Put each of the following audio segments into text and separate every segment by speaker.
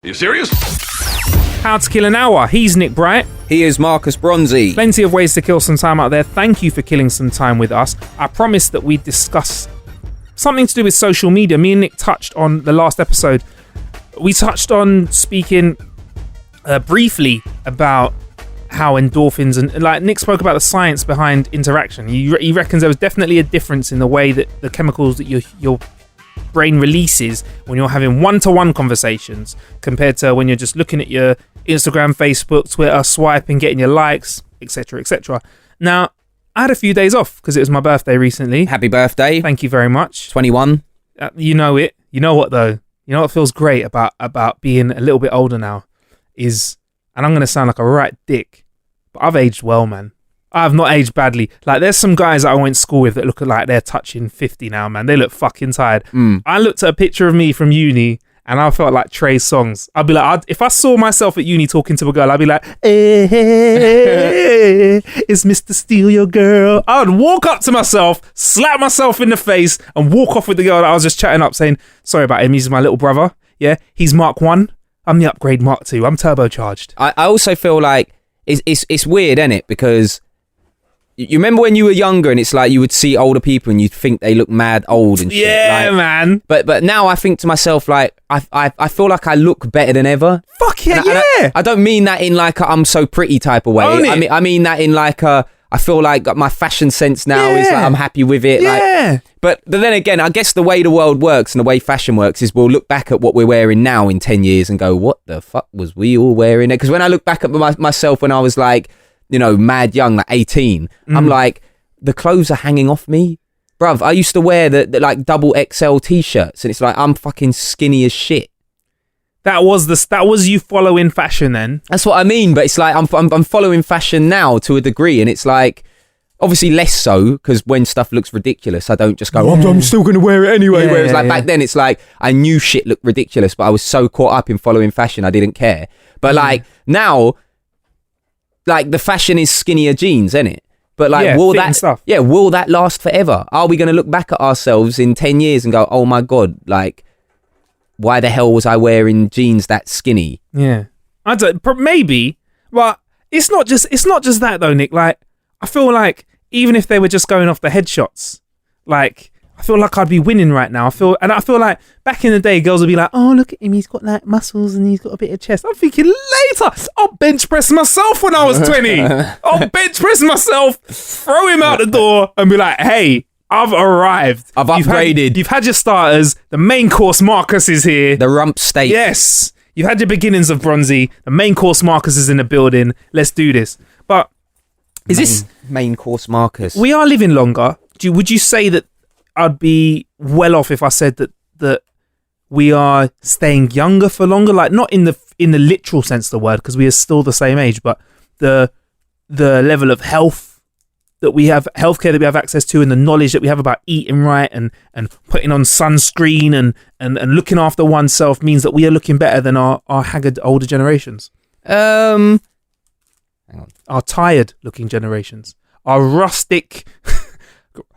Speaker 1: You serious?
Speaker 2: How to Kill an Hour. He's Nick Bright.
Speaker 3: He is Marcus Bronzy.
Speaker 2: Plenty of ways to kill some time out there. Thank you for killing some time with us. I promised that we'd discuss something to do with social media. Me and Nick touched on the last episode. We touched on speaking briefly about how endorphins and like Nick spoke about the science behind interaction. He reckons there was definitely a difference in the way that the chemicals that your brain releases when you're having one-to-one conversations compared to when you're just looking at your Instagram, Facebook, Twitter, swiping, getting your likes, etc., etc. Now, I had a few days off because it was my birthday recently.
Speaker 3: Happy birthday.
Speaker 2: Thank you very much.
Speaker 3: 21.
Speaker 2: You know it. You know what though? You know what feels great about being a little bit older now is, and I'm going to sound like a right dick, but I've aged well, man. I have not aged badly. Like, there's some guys that I went to school with that look like they're touching 50 now, man. They look fucking tired. I looked at a picture of me from uni and I felt like Trey Songz. I'd be like, if I saw myself at uni talking to a girl, I'd be like, hey, it's Mr. Steal Your Girl. I would walk up to myself, slap myself in the face and walk off with the girl that I was just chatting up saying, sorry about him, he's my little brother. Yeah, he's Mark 1. I'm the upgrade Mark 2. I'm turbocharged.
Speaker 3: I also feel like it's weird, isn't it? Because you remember when you were younger and it's like you would see older people and you'd think they look mad old and shit.
Speaker 2: Yeah, like, man.
Speaker 3: But now I think to myself, like, I feel like I look better than ever.
Speaker 2: Fuck yeah,
Speaker 3: and I don't mean that in like a I'm so pretty type of way. I mean that in like a, I feel like my fashion sense now is like I'm happy with it.
Speaker 2: Yeah.
Speaker 3: Like, but then again, I guess the way the world works and the way fashion works is we'll look back at what we're wearing now in 10 years and go, what the fuck was we all wearing it? Because when I look back at myself when I was like, you know, mad young, like 18, I'm like, the clothes are hanging off me. Bruv, I used to wear the like double XL t-shirts and it's like, I'm fucking skinny as shit.
Speaker 2: That was you following fashion then?
Speaker 3: That's what I mean, but it's like, I'm following fashion now to a degree and it's like, obviously less so, because when stuff looks ridiculous, I don't just go, I'm still going to wear it anyway. Whereas like back then, it's like, I knew shit looked ridiculous, but I was so caught up in following fashion, I didn't care. But like now, like the fashion is skinnier jeans, isn't it? But like, will that last forever? Are we going to look back at ourselves in 10 years and go, oh my God, like, why the hell was I wearing jeans that skinny?
Speaker 2: Yeah. I don't, maybe, but it's not just that though, Nick. Like, I feel like even if they were just going off the headshots, like, I feel like I'd be winning right now. I feel like back in the day, girls would be like, oh, look at him, he's got like muscles and he's got a bit of chest. I'm thinking later, I'll bench press myself when I was 20. I'll bench press myself, throw him out the door and be like, hey, I've arrived.
Speaker 3: I've upgraded.
Speaker 2: You've had your starters. The main course Marcus is here.
Speaker 3: The rump steak.
Speaker 2: Yes. You've had your beginnings of Bronzy. The main course Marcus is in the building. Let's do this. But is this
Speaker 3: main course Marcus? We
Speaker 2: are living longer. Would you say that I'd be well off if I said that we are staying younger for longer? Like, not in the literal sense of the word, because we are still the same age, but the level of health that we have, healthcare that we have access to, and the knowledge that we have about eating right and putting on sunscreen and looking after oneself means that we are looking better than our haggard older generations.
Speaker 3: Hang on.
Speaker 2: Our tired looking generations. Our rustic,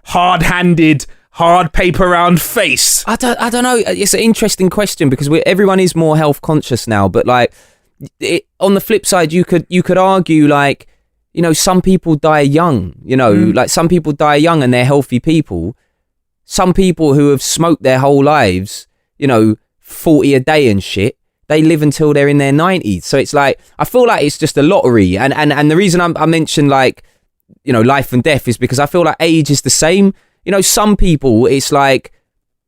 Speaker 2: hard-handed, hard paper round face.
Speaker 3: I don't know. It's an interesting question because everyone is more health conscious now, but like on the flip side, you could argue like, you know, some people die young, you know, like some people die young and they're healthy people. Some people who have smoked their whole lives, you know, 40 a day and shit, they live until they're in their 90s. So it's like, I feel like it's just a lottery. And the reason I mentioned like, you know, life and death is because I feel like age is the same. You know, some people, it's like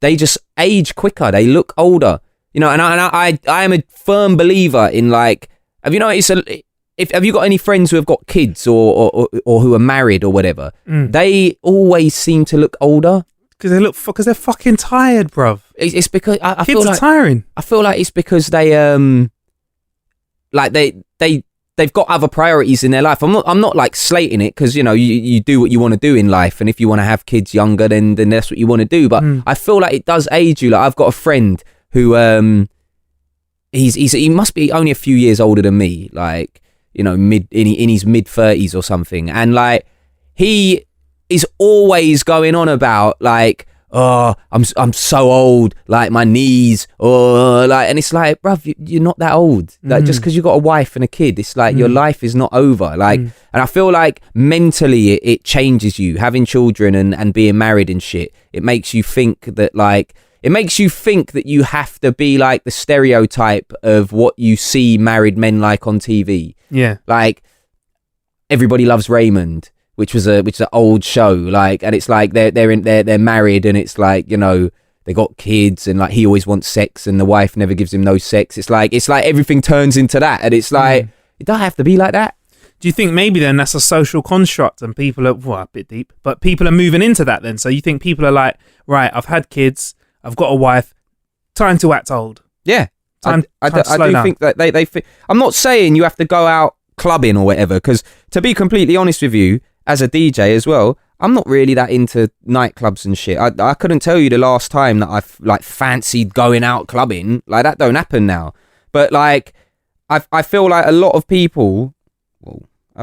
Speaker 3: they just age quicker. They look older, you know, and I am a firm believer in like, have you noticed, have you got any friends who have got kids or who are married or whatever? They always seem to look older.
Speaker 2: Because they're fucking tired, bruv.
Speaker 3: It's because I
Speaker 2: kids
Speaker 3: feel like
Speaker 2: are tiring.
Speaker 3: I feel like it's because they like they've got other priorities in their life. I'm not like slating it because, you know, you do what you want to do in life, and if you want to have kids younger, then that's what you want to do. But I feel like it does age you. Like I've got a friend who he must be only a few years older than me, like, you know, in his mid 30s or something, and like he is always going on about like, oh, I'm so old, like my knees, or like, and it's like, bruv, you're not that old. Like just because you got a wife and a kid, it's like your life is not over. Like, and I feel like mentally it changes you having children and being married and shit. It makes you think that like, it makes you think that you have to be like the stereotype of what you see married men like on TV.
Speaker 2: Yeah.
Speaker 3: Like Everybody Loves Raymond, which is an old show, like, and it's like they're married, and it's like, you know, they got kids, and like he always wants sex, and the wife never gives him no sex. It's like everything turns into that, and it's like it don't have to be like that.
Speaker 2: Do you think maybe then that's a social construct, and people are a bit deep, but people are moving into that then? So you think people are like, right, I've had kids, I've got a wife, time to act old.
Speaker 3: Yeah, I
Speaker 2: slow
Speaker 3: do
Speaker 2: down.
Speaker 3: think that they. I'm not saying you have to go out clubbing or whatever, because to be completely honest with you, as a DJ as well, I'm not really that into nightclubs and shit. I couldn't tell you the last time that I've like fancied going out clubbing. Like that don't happen now. But like, I feel like a lot of people. Well,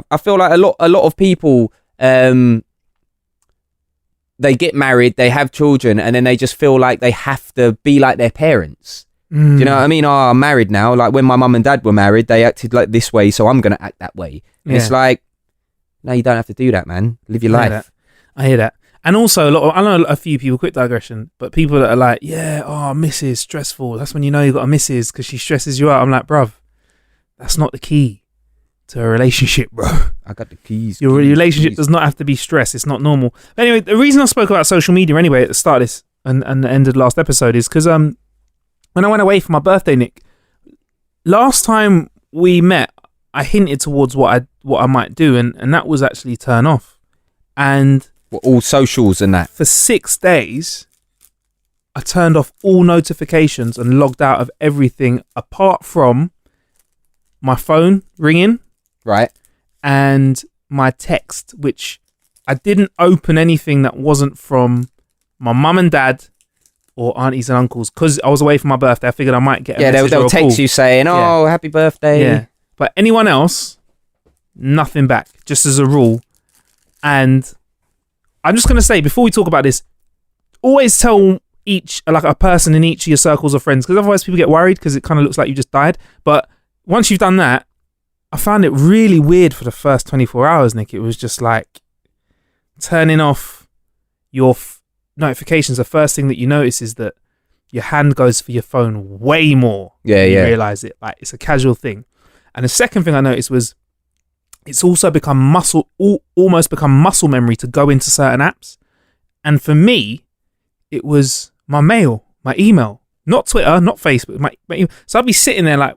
Speaker 3: I feel like a lot of people. They get married, they have children, and then they just feel like they have to be like their parents. Do you know what I mean? Oh, I'm married now. Like when my mum and dad were married, they acted like this way, so I'm gonna act that way. And it's like, no, you don't have to do that, man. Live your life.
Speaker 2: I hear that. And also, I know a few people, quick digression, but people that are like, yeah, oh, missus, stressful. That's when you know you got a missus because she stresses you out. I'm like, bruv, that's not the key to a relationship, bro.
Speaker 3: I got the keys.
Speaker 2: Your relationship does not have to be stress. It's not normal. But anyway, the reason I spoke about social media anyway at the start of this and the end of the last episode is because when I went away for my birthday, Nick, last time we met, I hinted towards what I might do, and that was actually turn off. And
Speaker 3: all socials and that.
Speaker 2: For 6 days, I turned off all notifications and logged out of everything apart from my phone ringing.
Speaker 3: Right.
Speaker 2: And my text, which I didn't open anything that wasn't from my mum and dad or aunties and uncles, because I was away for my birthday. I figured I might get a message
Speaker 3: they'll
Speaker 2: or a
Speaker 3: text
Speaker 2: call.
Speaker 3: you saying, oh, happy birthday.
Speaker 2: Yeah. But anyone else, nothing back, just as a rule. And I'm just going to say, before we talk about this, always tell a person in each of your circles of friends, because otherwise people get worried because it kind of looks like you just died. But once you've done that, I found it really weird for the first 24 hours, Nick. It was just like turning off your notifications. The first thing that you notice is that your hand goes for your phone way more.
Speaker 3: Yeah.
Speaker 2: You realise it. Like, it's a casual thing. And the second thing I noticed was it's also become almost become muscle memory to go into certain apps. And for me, it was my mail, my email, not Twitter, not Facebook. My email. So I'd be sitting there like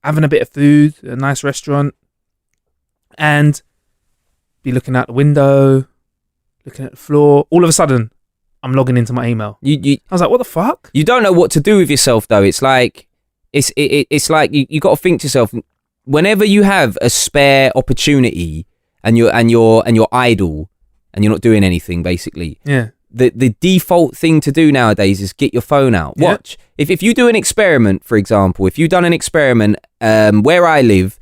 Speaker 2: having a bit of food, a nice restaurant, and be looking out the window, looking at the floor. All of a sudden, I'm logging into my email. I was like, what the fuck?
Speaker 3: You don't know what to do with yourself, though. It's like, it's like you got to think to yourself, whenever you have a spare opportunity and you're idle and you're not doing anything, basically.
Speaker 2: Yeah.
Speaker 3: The default thing to do nowadays is get your phone out. Watch. If you do an experiment, for example, if you've done an experiment where I live,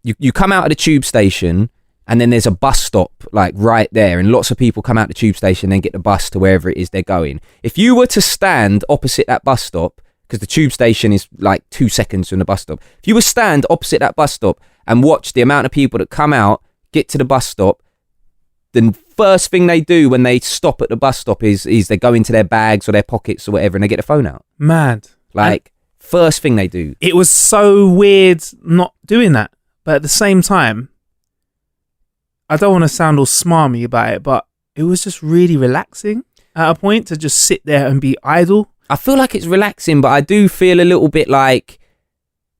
Speaker 3: you come out of the tube station and then there's a bus stop like right there, and lots of people come out the tube station and then get the bus to wherever it is they're going. If you were to stand opposite that bus stop, because the tube station is like 2 seconds from the bus stop, if you were stand opposite that bus stop and watch the amount of people that come out, get to the bus stop, the first thing they do when they stop at the bus stop is they go into their bags or their pockets or whatever and they get the phone out.
Speaker 2: Mad.
Speaker 3: Like, first thing they do.
Speaker 2: It was so weird not doing that. But at the same time, I don't want to sound all smarmy about it, but it was just really relaxing at a point to just sit there and be idle.
Speaker 3: I feel like it's relaxing, but I do feel a little bit like,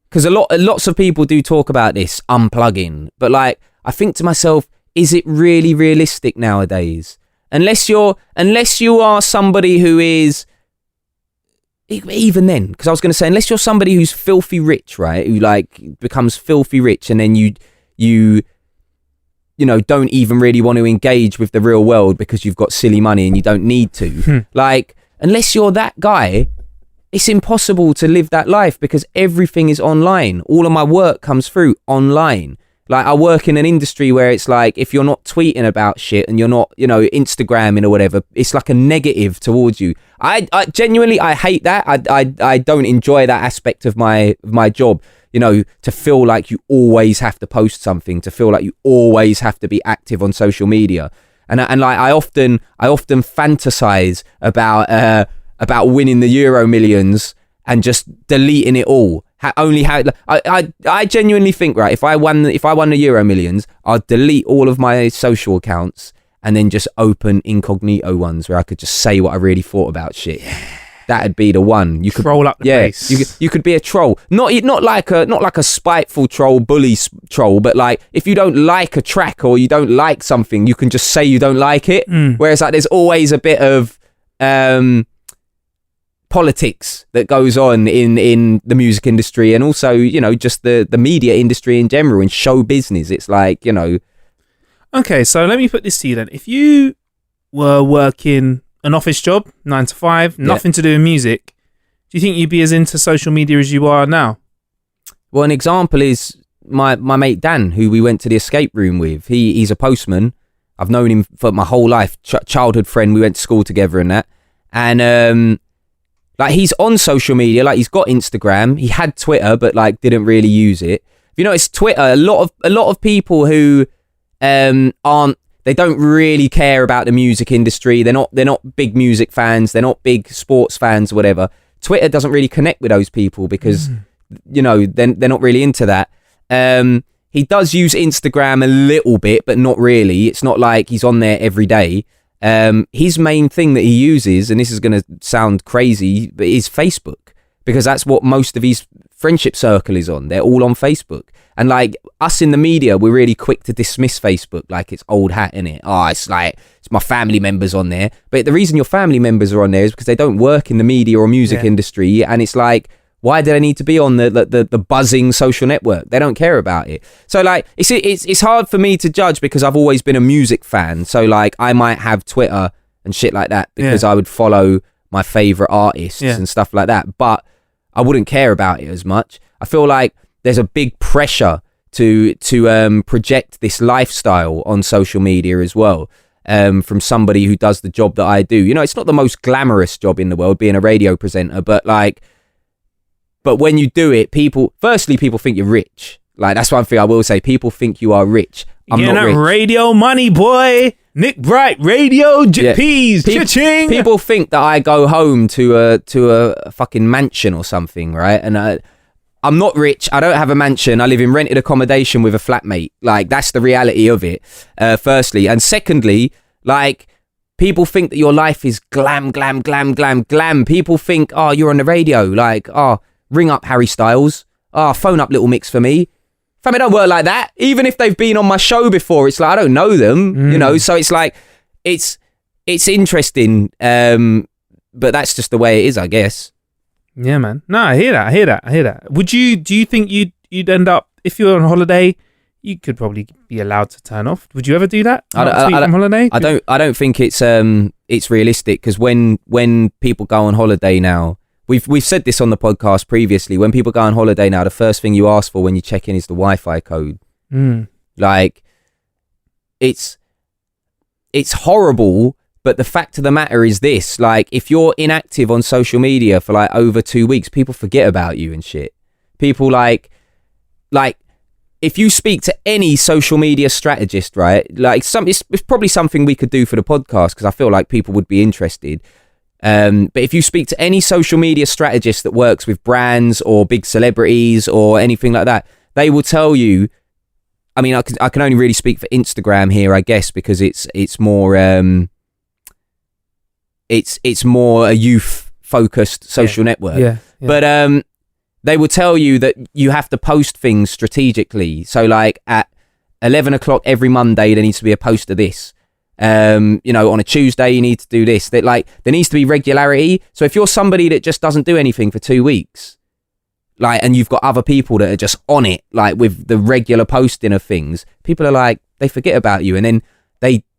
Speaker 3: because lots of people do talk about this unplugging, but like, I think to myself, is it really realistic nowadays? Unless you are somebody who is, even then, because I was going to say, unless you're somebody who's filthy rich, right? Who like becomes filthy rich, and then you know, don't even really want to engage with the real world because you've got silly money and you don't need to. Like, unless you're that guy, it's impossible to live that life because everything is online. All of my work comes through online. Like, I work in an industry where it's like, if you're not tweeting about shit and you're not, you know, Instagramming or whatever, it's like a negative towards you. I genuinely, I hate that. I don't enjoy that aspect of my job, you know, to feel like you always have to post something, to feel like you always have to be active on social media. And like, I often fantasize about winning the Euro Millions and just deleting it all. I genuinely think, right, if I won the Euro Millions, I'd delete all of my social accounts and then just open incognito ones where I could just say what I really thought about shit. That'd be the one. You could
Speaker 2: troll up the place.
Speaker 3: You could be a troll, not like a spiteful troll, bully troll, but like, if you don't like a track or you don't like something, you can just say you don't like it. Whereas like, there's always a bit of politics that goes on in the music industry, and also, you know, just the media industry in general, and show business. It's like, you know.
Speaker 2: Okay, so let me put this to you then. If you were working an office job, 9 to 5, nothing to do with music, do you think you'd be as into social media as you are now?
Speaker 3: Well, an example is my mate Dan, who we went to the escape room with. He's a postman. I've known him for my whole life, childhood friend. We went to school together and that. And like, he's on social media, like, he's got Instagram. He had Twitter, but like, didn't really use it. If you notice, Twitter, a lot of people who they don't really care about the music industry. They're not big music fans. They're not big sports fans or whatever. Twitter doesn't really connect with those people because, you know, they're not really into that. He does use Instagram a little bit, but not really. It's not like he's on there every day. His main thing that he uses, and this is going to sound crazy, but is Facebook, because that's what most of his friendship circle is on. They're all on Facebook. And like, us in the media, we're really quick to dismiss Facebook like it's old hat, innit? Oh, it's like, it's my family members on there. But the reason your family members are on there is because they don't work in the media or music industry. And it's like, why do they need to be on the buzzing social network? They don't care about it. So like, it's hard for me to judge because I've always been a music fan. So like, I might have Twitter and shit like that because I would follow my favorite artists and stuff like that. But I wouldn't care about it as much. I feel like there's a big pressure to project this lifestyle on social media as well, from somebody who does the job that I do. You know, it's not the most glamorous job in the world, being a radio presenter, but when you do it, people think you're rich. Like, that's one thing I will say. People think you are rich. I'm not rich.
Speaker 2: Radio money, boy. Nick Bright, radio, peas, cha-ching.
Speaker 3: People think that I go home to a fucking mansion or something, right? And I'm not rich. I don't have a mansion. I live in rented accommodation with a flatmate. Like, that's the reality of it, firstly. And secondly, like, people think that your life is glam, glam, glam, glam, glam. People think, oh, you're on the radio. Like, oh, ring up Harry Styles. Oh, phone up Little Mix for me. Fam, it don't work like that. Even if they've been on my show before, it's like, I don't know them, you know? So it's like, it's interesting, but that's just the way it is, I guess.
Speaker 2: Yeah, man. No, I hear that. Do you think you'd end up, if you're on holiday, you could probably be allowed to turn off? Would you ever do that?
Speaker 3: On holiday? I don't think it's realistic, because when people go on holiday now, we've said this on the podcast previously, when people go on holiday now, the first thing you ask for when you check in is the Wi-Fi code. Like, it's horrible. But the fact of the matter is this, like, if you're inactive on social media for like over 2 weeks, people forget about you and shit. People like, if you speak to any social media strategist, right? Like, it's probably something we could do for the podcast, because I feel like people would be interested. But if you speak to any social media strategist that works with brands or big celebrities or anything like that, they will tell you, I mean, I can only really speak for Instagram here, I guess, because it's more it's more a youth focused social network. Yeah. But they will tell you that you have to post things strategically. So like at 11 o'clock every Monday, there needs to be a post of this. You know, on a Tuesday, you need to do this. That, like, there needs to be regularity. So if you're somebody that just doesn't do anything for 2 weeks, like, and you've got other people that are just on it, like with the regular posting of things, people are like, they forget about you, and then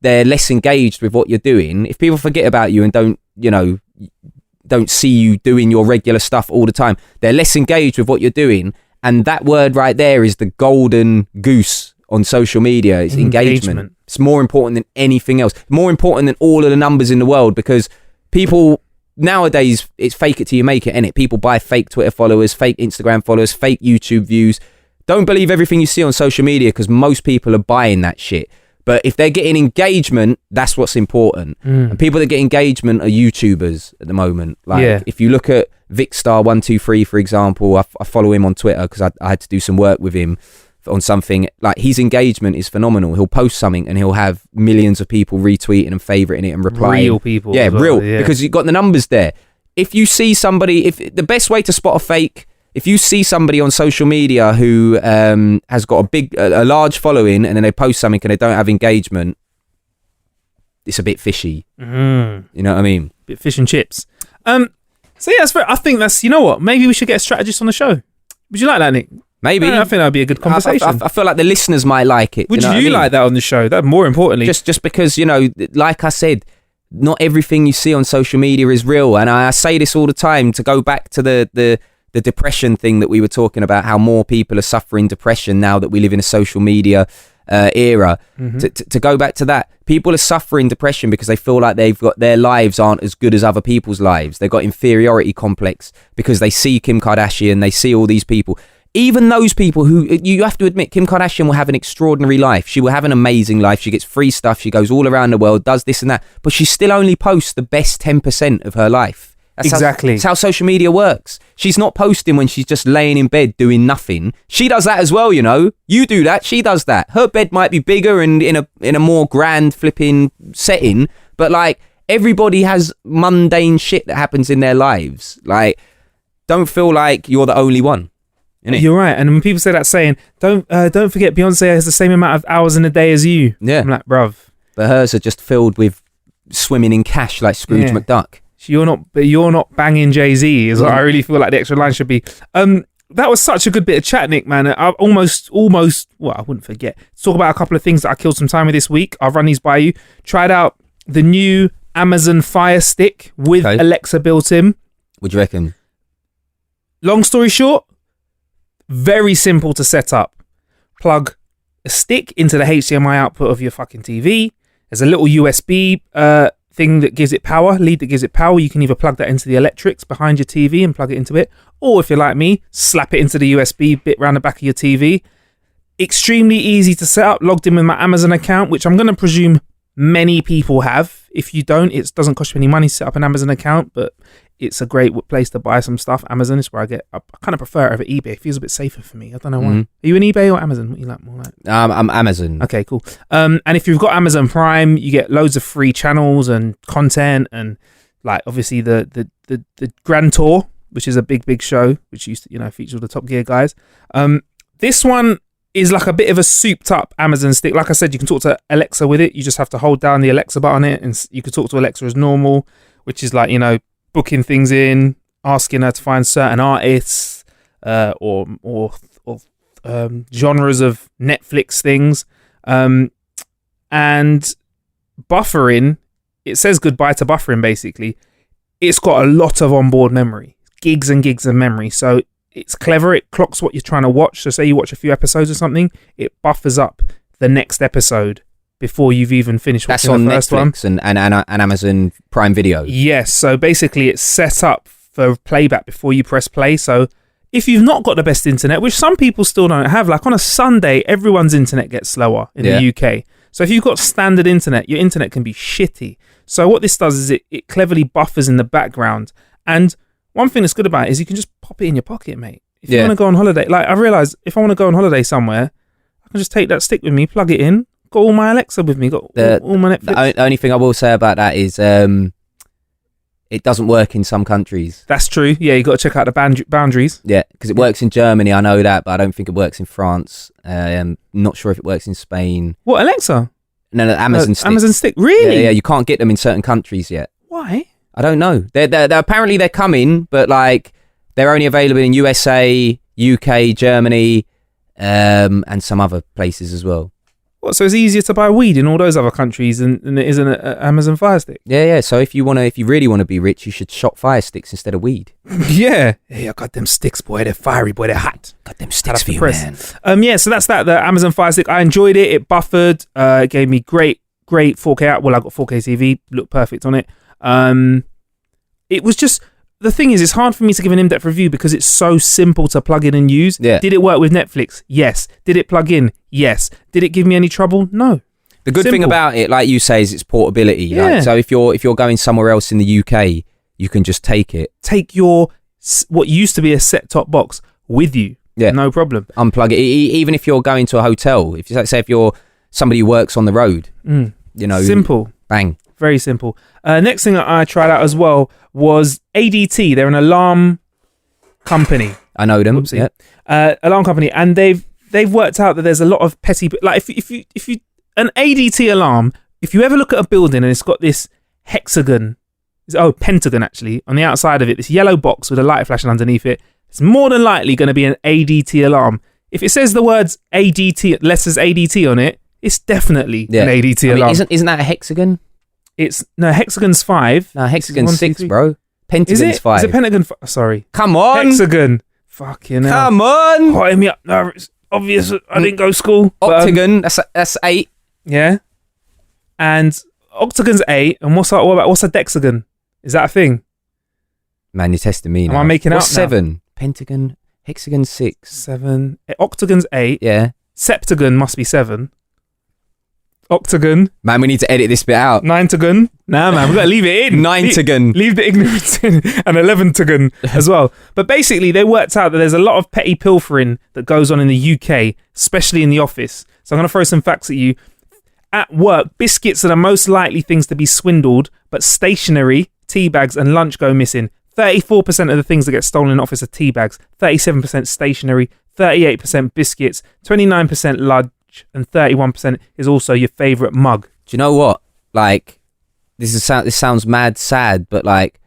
Speaker 3: they're less engaged with what you're doing. If people forget about you and don't see you doing your regular stuff all the time, they're less engaged with what you're doing. And that word right there is the golden goose on social media is engagement. It's more important than anything else. More important than all of the numbers in the world, because people nowadays, it's fake it till you make it, innit? People buy fake Twitter followers, fake Instagram followers, fake YouTube views. Don't believe everything you see on social media, because most people are buying that shit. But if they're getting engagement, that's what's important. And people that get engagement are YouTubers at the moment. Like if you look at Vicstar123, for example, I follow him on Twitter because I had to do some work with him on something. Like, his engagement is phenomenal. He'll post something and he'll have millions of people retweeting and favoriting it and replying.
Speaker 2: Real people.
Speaker 3: Yeah, real. Because you've got the numbers there. If you see somebody, if the best way to spot a fake, if you see somebody on social media who has got a large following and then they post something and they don't have engagement, it's a bit fishy. You know what I mean?
Speaker 2: Bit fish and chips. So yeah, I think that's, you know what? Maybe we should get a strategist on the show. Would you like that, Nick?
Speaker 3: Maybe.
Speaker 2: I think that'd be a good conversation.
Speaker 3: I feel like the listeners might like it.
Speaker 2: Would you,
Speaker 3: know what I mean?
Speaker 2: like that on the show? That more importantly,
Speaker 3: just because, you know, like I said, not everything you see on social media is real, and I say this all the time. To go back to the depression thing that we were talking about, how more people are suffering depression now that we live in a social media era. To go back to that, people are suffering depression because they feel like their lives aren't as good as other people's lives. They've got inferiority complex because they see Kim Kardashian, they see all these people. Even those people who, you have to admit, Kim Kardashian will have an extraordinary life. She will have an amazing life. She gets free stuff. She goes all around the world, does this and that, but she still only posts the best 10% of her life. That's how social media works. She's not posting when she's just laying in bed doing nothing. She does that as well, you know. You do that, she does that. Her bed might be bigger and in a more grand flipping setting, but like, everybody has mundane shit that happens in their lives. Like, don't feel like you're the only one. Innit?
Speaker 2: You're right. And when people say that saying, don't forget Beyonce has the same amount of hours in a day as you. Yeah. I'm like, bruv.
Speaker 3: But hers are just filled with swimming in cash like Scrooge McDuck.
Speaker 2: You're not banging Jay-Z is what I really feel like the extra line should be. That was such a good bit of chat, Nick, man. I almost, well, I wouldn't forget. Let's talk about a couple of things that I killed some time with this week. I'll run these by you. Tried out the new Amazon Fire Stick with Alexa built in.
Speaker 3: What do you reckon?
Speaker 2: Long story short, very simple to set up. Plug a stick into the HDMI output of your fucking TV. There's a little USB thing that gives it power, lead that gives it power. You can either plug that into the electrics behind your TV and plug it into it, or if you're like me, slap it into the USB bit around the back of your TV. Extremely easy to set up. Logged in with my Amazon account, which I'm going to presume many people have. If you don't, it doesn't cost you any money to set up an Amazon account, but it's a great place to buy some stuff. Amazon is where I kind of prefer it over eBay. It feels a bit safer for me. I don't know why. Are you an eBay or Amazon? What you like more like?
Speaker 3: I'm Amazon.
Speaker 2: Okay, cool. And if you've got Amazon Prime, you get loads of free channels and content, and like obviously the Grand Tour, which is a big show, which used to, you know, feature all the Top Gear guys. This one is like a bit of a souped up Amazon stick. Like I said, you can talk to Alexa with it. You just have to hold down the Alexa button on it, and you can talk to Alexa as normal, which is like, you know, booking things in, asking her to find certain artists or genres of Netflix things, and buffering. It says goodbye to buffering. Basically, it's got a lot of onboard memory, gigs and gigs of memory. So it's clever. It clocks what you're trying to watch. So say you watch a few episodes or something, it buffers up the next episode before you've even finished watching the first one. That's
Speaker 3: on Netflix and Amazon Prime Video.
Speaker 2: Yes, so basically it's set up for playback before you press play. So if you've not got the best internet, which some people still don't have, like on a Sunday, everyone's internet gets slower in the UK. So if you've got standard internet, your internet can be shitty. So what this does is it cleverly buffers in the background. And one thing that's good about it is you can just pop it in your pocket, mate. If you want to go on holiday, like I realised if I want to go on holiday somewhere, I can just take that stick with me, plug it in, got all my Alexa with me, got all my Netflix.
Speaker 3: The only thing I will say about that is it doesn't work in some countries.
Speaker 2: That's true. Yeah, you got to check out the boundaries.
Speaker 3: Yeah, because it works in Germany, I know that, but I don't think it works in France. I'm not sure if it works in Spain.
Speaker 2: What, Alexa?
Speaker 3: No, Amazon Stick.
Speaker 2: Amazon Stick, really?
Speaker 3: Yeah, you can't get them in certain countries yet.
Speaker 2: Why?
Speaker 3: I don't know. They're apparently they're coming, but like they're only available in USA, UK, Germany, and some other places as well.
Speaker 2: What? So it's easier to buy weed in all those other countries than it is an Amazon Fire Stick?
Speaker 3: Yeah. So if you really want to be rich, you should shop fire sticks instead of weed.
Speaker 2: Yeah. Hey, I got them sticks, boy. They're fiery, boy. They're hot.
Speaker 3: Got them sticks for you, man.
Speaker 2: So that's that. The Amazon Fire Stick. I enjoyed it. It buffered. It gave me great 4K out. Well, I got 4K TV. Looked perfect on it. It was just... The thing is, it's hard for me to give an in-depth review because it's so simple to plug in and use.
Speaker 3: Yeah.
Speaker 2: Did it work with Netflix? Yes. Did it plug in? Yes. Did it give me any trouble? No.
Speaker 3: The good thing about it, like you say, is its portability.
Speaker 2: Yeah.
Speaker 3: Like, so if you're going somewhere else in the UK, you can just take it.
Speaker 2: Take your what used to be a set-top box with you.
Speaker 3: Yeah.
Speaker 2: No problem.
Speaker 3: Unplug it. Even if you're going to a hotel, if you're somebody who works on the road,
Speaker 2: simple.
Speaker 3: Bang.
Speaker 2: Very simple. Next thing that I tried out as well was ADT. They're an alarm company.
Speaker 3: I know them. Yeah.
Speaker 2: Alarm company, and they've worked out that there's a lot of petty. Like if you an ADT alarm, if you ever look at a building and it's got this pentagon actually on the outside of it, this yellow box with a light flashing underneath it, it's more than likely going to be an ADT alarm. If it says the words ADT, letters ADT on it, it's definitely an ADT alarm.
Speaker 3: Isn't that a hexagon?
Speaker 2: Hexagon's 5.
Speaker 3: No, hexagon's 6, bro. Pentagon's 5.
Speaker 2: Is it pentagon? Sorry.
Speaker 3: Come on.
Speaker 2: Hexagon. Fucking hell.
Speaker 3: Come on.
Speaker 2: Hotting me up. No, it's obvious. I didn't go to school.
Speaker 3: Octagon. That's 8.
Speaker 2: Yeah. And octagon's 8. And what's a dexagon? Is that a thing?
Speaker 3: Man, you're testing me now.
Speaker 2: Am I making out?
Speaker 3: What's 7? Pentagon. Hexagon 6.
Speaker 2: 7. Octagon's 8.
Speaker 3: Yeah.
Speaker 2: Septagon must be 7. Octagon.
Speaker 3: Man, we need to edit this bit out.
Speaker 2: Ninetagon. Nah, man, we've got to leave it in.
Speaker 3: Ninetagon.
Speaker 2: Leave the ignorance in. And 11tagon as well. But basically, they worked out that there's a lot of petty pilfering that goes on in the UK, especially in the office. So I'm going to throw some facts at you. At work, biscuits are the most likely things to be swindled, but stationery, tea bags, and lunch go missing. 34% of the things that get stolen in office are tea bags, 37% stationery, 38% biscuits, 29% lunch, and 31% is also your favourite mug.
Speaker 3: Do you know what? Like, this sounds mad sad, but like,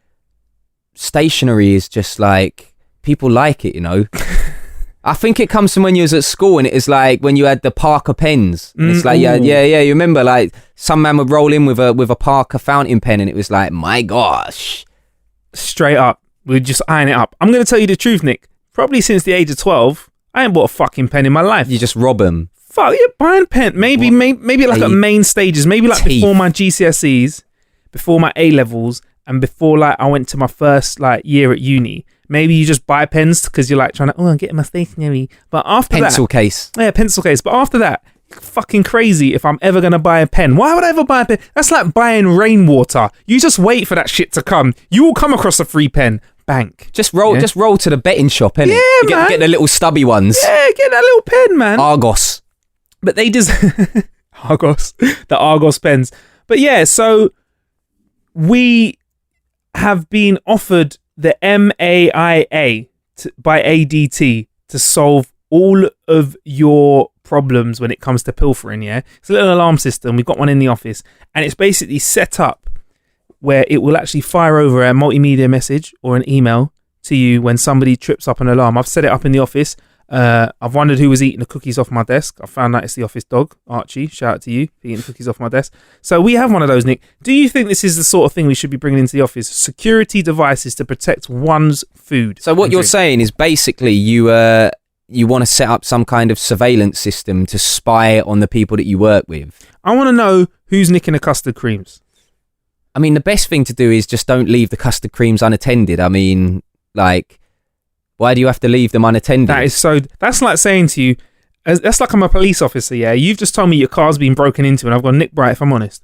Speaker 3: stationery is just like, people like it, you know? I think it comes from when you was at school, and it is like when you had the Parker pens. And it's like, yeah, you remember, like, some man would roll in with a Parker fountain pen, and it was like, my gosh.
Speaker 2: Straight up, we'd just iron it up. I'm going to tell you the truth, Nick. Probably since the age of 12, I ain't bought a fucking pen in my life.
Speaker 3: You just rob them.
Speaker 2: Fuck, yeah, buying pen. Maybe like at main stages. Maybe like before my GCSEs, before my A-levels, and before like I went to my first like year at uni. Maybe you just buy pens because you're like trying to, I'm getting my stationery. But after
Speaker 3: pencil case.
Speaker 2: Yeah, pencil case. But after that, fucking crazy if I'm ever going to buy a pen. Why would I ever buy a pen? That's like buying rainwater. You just wait for that shit to come. You will come across a free pen. Bank.
Speaker 3: Just roll to the betting shop, innit?
Speaker 2: Yeah,
Speaker 3: get the little stubby ones.
Speaker 2: Yeah, get that little pen, man.
Speaker 3: Argos.
Speaker 2: But they just... Argos. The Argos pens. But yeah, so we have been offered the MAIA by ADT to solve all of your problems when it comes to pilfering, yeah? It's a little alarm system. We've got one in the office. And it's basically set up where it will actually fire over a multimedia message or an email to you when somebody trips up an alarm. I've set it up in the office. I've wondered who was eating the cookies off my desk. I found out it's the office dog, Archie. Shout out to you for eating cookies off my desk. So we have one of those, Nick. Do you think this is the sort of thing we should be bringing into the office? Security devices to protect one's food.
Speaker 3: So what you're saying is basically you want to set up some kind of surveillance system to spy on the people that you work with.
Speaker 2: I want to know who's nicking the custard creams.
Speaker 3: I mean, the best thing to do is just don't leave the custard creams unattended. I mean, like, why do you have to leave them unattended?
Speaker 2: That's like saying to you, that's like I'm a police officer, yeah? You've just told me your car's been broken into and I've gone, Nick Bright, if I'm honest.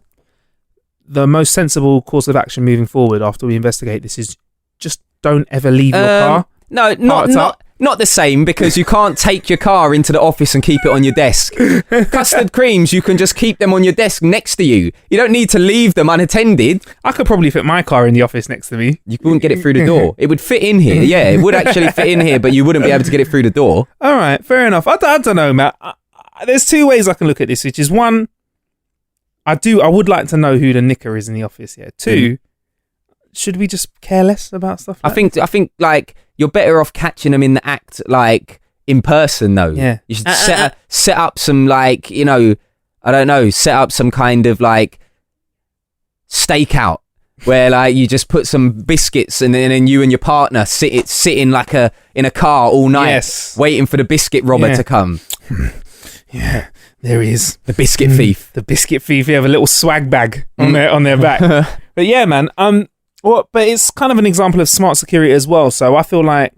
Speaker 2: The most sensible course of action moving forward after we investigate this is just don't ever leave your car.
Speaker 3: No, not the same, because you can't take your car into the office and keep it on your desk. Custard creams, you can just keep them on your desk next to you. You don't need to leave them unattended.
Speaker 2: I could probably fit my car in the office next to me.
Speaker 3: You wouldn't get it through the door. It would fit in here. Yeah, it would actually fit in here, but you wouldn't be able to get it through the door.
Speaker 2: All right, fair enough. I don't know, Matt. There's two ways I can look at this, which is one, I would like to know who the nicker is in the office. Yeah. Two, should we just care less about stuff like that? I think like you're better off catching them in the act, like in person though.
Speaker 3: Yeah. You should set up some, like, you know, I don't know, set up some kind of like stakeout where like you just put some biscuits and then you and your partner sit in like in a car all night, waiting for the biscuit robber to come.
Speaker 2: Yeah, there he is.
Speaker 3: The biscuit thief.
Speaker 2: The biscuit thief. You have a little swag bag on their back. But yeah, man. But it's kind of an example of smart security as well. So I feel like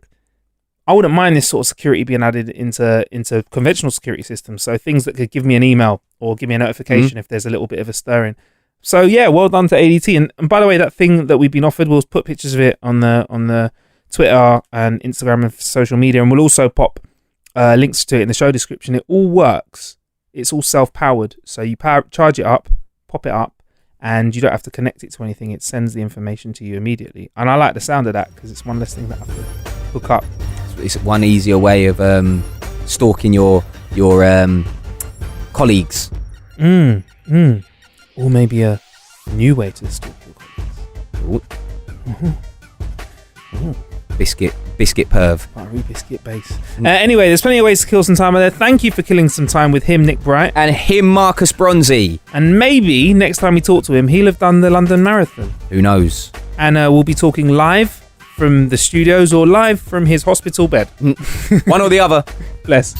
Speaker 2: I wouldn't mind this sort of security being added into conventional security systems. So things that could give me an email or give me a notification if there's a little bit of a stirring. So yeah, well done to ADT. And by the way, that thing that we've been offered, we'll put pictures of it on the Twitter and Instagram and social media, and we'll also pop links to it in the show description. It all works. It's all self-powered. So you charge it up, pop it up, and you don't have to connect it to anything. It sends the information to you immediately. And I like the sound of that because it's one less thing that I have to hook up.
Speaker 3: It's one easier way of stalking your colleagues.
Speaker 2: Or maybe a new way to stalk your colleagues.
Speaker 3: Biscuit perv.
Speaker 2: Biscuit base. Anyway, there's plenty of ways to kill some time out there. Thank you for killing some time with him, Nick Bright.
Speaker 3: And him, Marcus Bronzy.
Speaker 2: And maybe next time we talk to him, he'll have done the London Marathon.
Speaker 3: Who knows?
Speaker 2: And we'll be talking live from the studios or live from his hospital bed.
Speaker 3: One or the other.
Speaker 2: Bless.